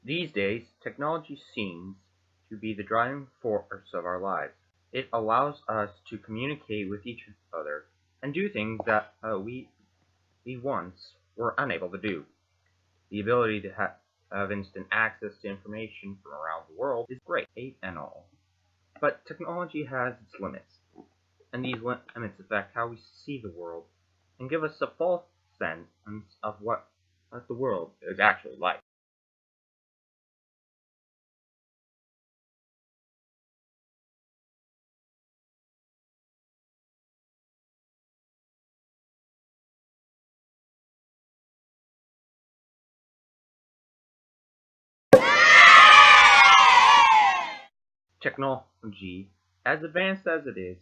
These days, technology seems to be the driving force of our lives. It allows us to communicate with each other and do things that we once were unable to do. The ability to have instant access to information from around the world is great and all. But technology has its limits, and these limits affect how we see the world and give us a false sense of what the world is actually like. Technology, as advanced as it is,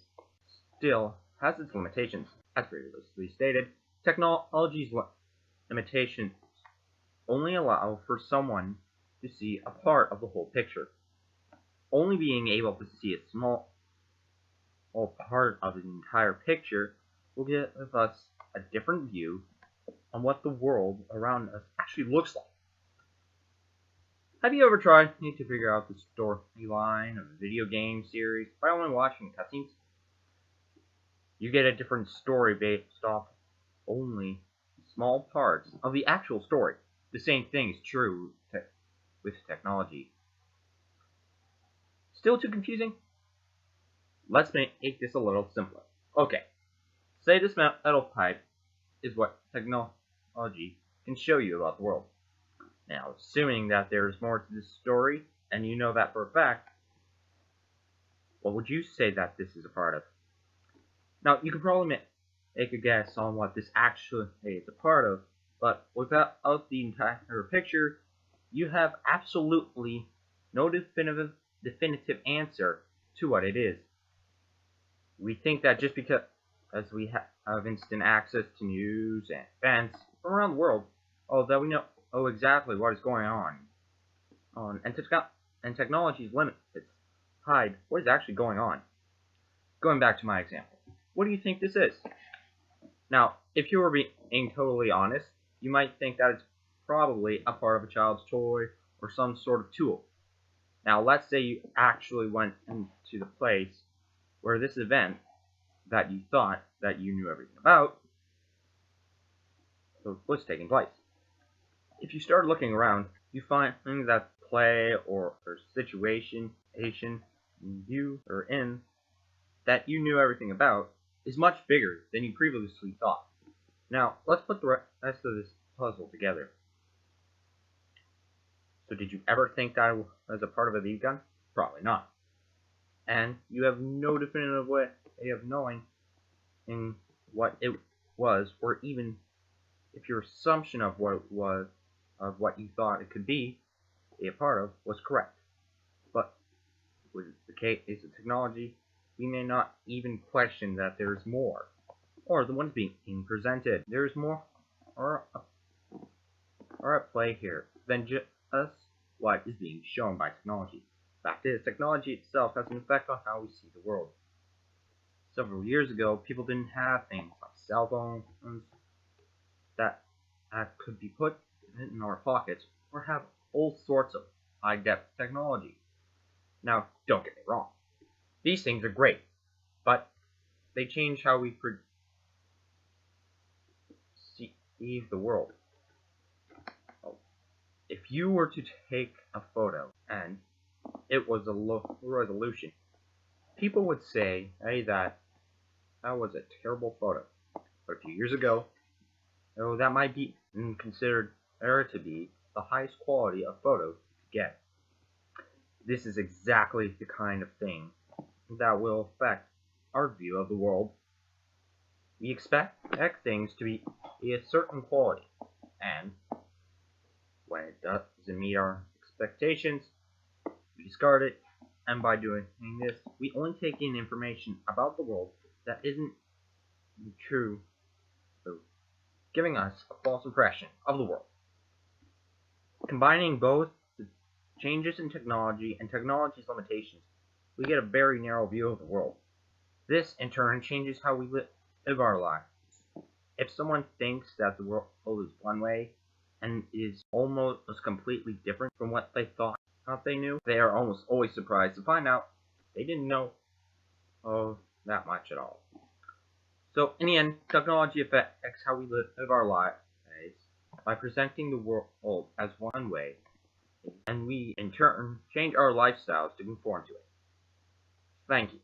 still has its limitations. As previously stated, technology's limitations only allow for someone to see a part of the whole picture. Only being able to see a small part of the entire picture will give us a different view on what the world around us actually looks like. Have you ever tried to figure out the storyline of a video game series by only watching cutscenes? You get a different story based off only small parts of the actual story. The same thing is true with technology. Still too confusing? Let's make this a little simpler. Okay, say this metal pipe is what technology can show you about the world. Now, assuming that there's more to this story, and you know that for a fact, what would you say that this is a part of? Now, you could probably make a guess on what this actually is a part of, but without the entire picture, you have absolutely no definitive answer to what it is. We think that just because we have instant access to news and events from around the world, that we know exactly what is going on. And technology's limits hide what is actually going on. Going back to my example, what do you think this is? Now, if you were being totally honest, you might think that it's probably a part of a child's toy or some sort of tool. Now, let's say you actually went into the place where this event that you thought that you knew everything about was taking place. If you start looking around, you find that play or situation you are in that you knew everything about is much bigger than you previously thought. Now, let's put the rest of this puzzle together. So did you ever think that was a part of a BB gun? Probably not. And you have no definitive way of knowing in what it was, or even if your assumption of what it was, of what you thought it could be a part of, was correct. But with the case of technology, we may not even question that there's more, or the ones being presented. There's more or at play here than just what is being shown by technology. Fact is, technology itself has an effect on how we see the world. Several years ago, people didn't have things like cell phones that could be put in our pockets or have all sorts of high-depth technology. Now, don't get me wrong. These things are great, but they change how we perceive the world. If you were to take a photo and it was a low resolution, people would say, hey, that was a terrible photo. But a few years ago, that might be considered to be the highest quality of photo you could get. This is exactly the kind of thing that will affect our view of the world. We expect things to be a certain quality, and when it doesn't meet our expectations, we discard it, and by doing this, we only take in information about the world that isn't true, so giving us a false impression of the world. Combining both the changes in technology and technology's limitations, we get a very narrow view of the world. This, in turn, changes how we live our lives. If someone thinks that the world is one way, and is almost completely different from what they thought they knew, they are almost always surprised to find out they didn't know that much at all. So in the end, technology affects how we live our lives by presenting the world as one way, and we in turn change our lifestyles to conform to it. Thank you.